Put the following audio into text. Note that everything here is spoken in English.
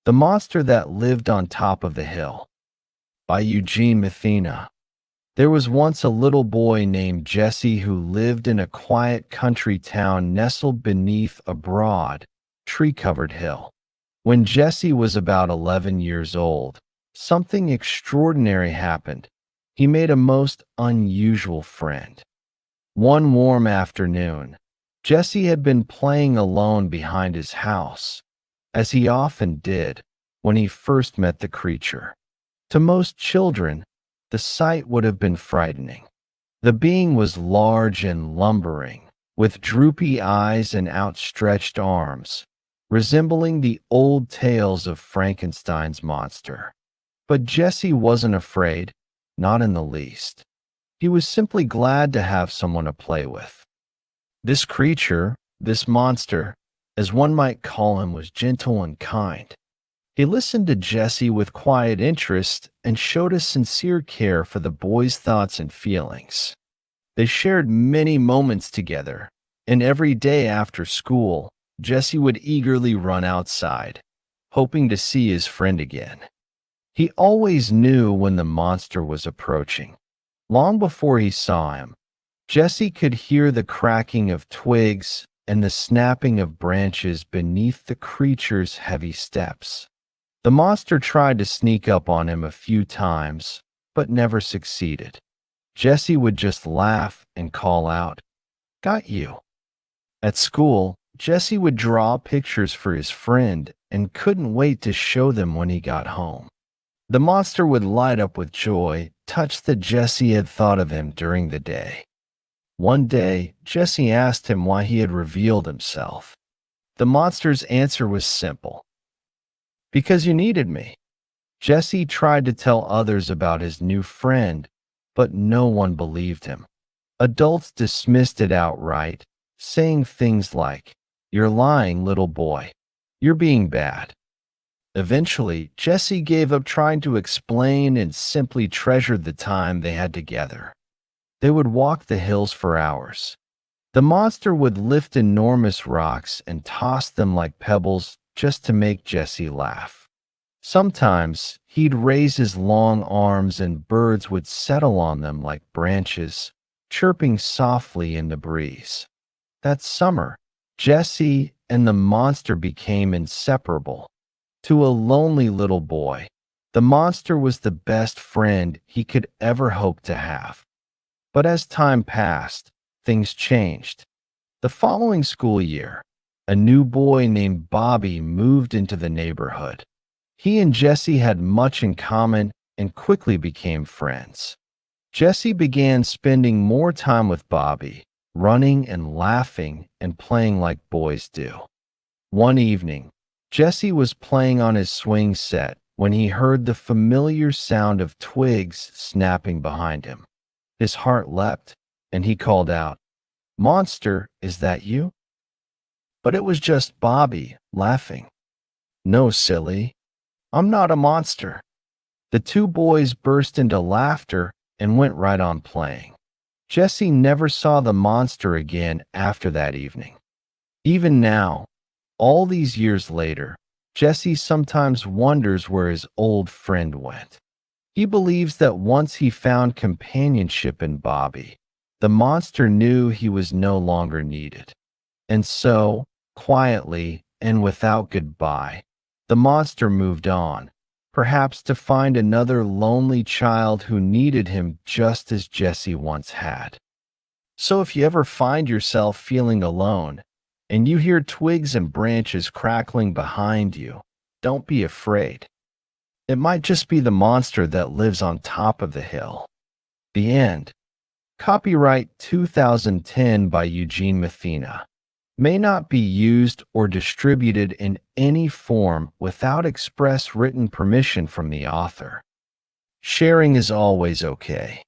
The Monster That Lived on Top of the Hill by Eugene Mathena. There was once a little boy named Jesse who lived in a quiet country town nestled beneath a broad, tree-covered hill. When Jesse was about 11 years old, something extraordinary happened. He made a most unusual friend. One warm afternoon, Jesse had been playing alone behind his house, as he often did when he first met the creature. To most children, the sight would have been frightening. The being was large and lumbering, with droopy eyes and outstretched arms, resembling the old tales of Frankenstein's monster. But Jesse wasn't afraid, not in the least. He was simply glad to have someone to play with. This creature, this monster, as one might call him, was gentle and kind. He listened to Jesse with quiet interest and showed a sincere care for the boy's thoughts and feelings. They shared many moments together, and every day after school, Jesse would eagerly run outside, hoping to see his friend again. He always knew when the monster was approaching. Long before he saw him, Jesse could hear the cracking of twigs and the snapping of branches beneath the creature's heavy steps. The monster tried to sneak up on him a few times, but never succeeded. Jesse would just laugh and call out, "Got you." At school, Jesse would draw pictures for his friend and couldn't wait to show them when he got home. The monster would light up with joy, touched that Jesse had thought of him during the day. One day, Jesse asked him why he had revealed himself. The monster's answer was simple: "Because you needed me." Jesse tried to tell others about his new friend, but no one believed him. Adults dismissed it outright, saying things like, "You're lying, little boy. You're being bad." Eventually, Jesse gave up trying to explain and simply treasured the time they had together. They would walk the hills for hours. The monster would lift enormous rocks and toss them like pebbles just to make Jesse laugh. Sometimes he'd raise his long arms and birds would settle on them like branches, chirping softly in the breeze. That summer, Jesse and the monster became inseparable. To a lonely little boy, the monster was the best friend he could ever hope to have. But as time passed, things changed. The following school year, a new boy named Bobby moved into the neighborhood. He and Jesse had much in common and quickly became friends. Jesse began spending more time with Bobby, running and laughing and playing like boys do. One evening, Jesse was playing on his swing set when he heard the familiar sound of twigs snapping behind him. His heart leapt, and he called out, "Monster, is that you?" But it was just Bobby, laughing. "No, silly. I'm not a monster." The two boys burst into laughter and went right on playing. Jesse never saw the monster again after that evening. Even now, all these years later, Jesse sometimes wonders where his old friend went. He believes that once he found companionship in Bobby, the monster knew he was no longer needed. And so, quietly and without goodbye, the monster moved on, perhaps to find another lonely child who needed him just as Jesse once had. So if you ever find yourself feeling alone, and you hear twigs and branches crackling behind you, don't be afraid. It might just be the monster that lives on top of the hill. The end. Copyright 2010 by Eugene Mathena. May not be used or distributed in any form without express written permission from the author. Sharing is always okay.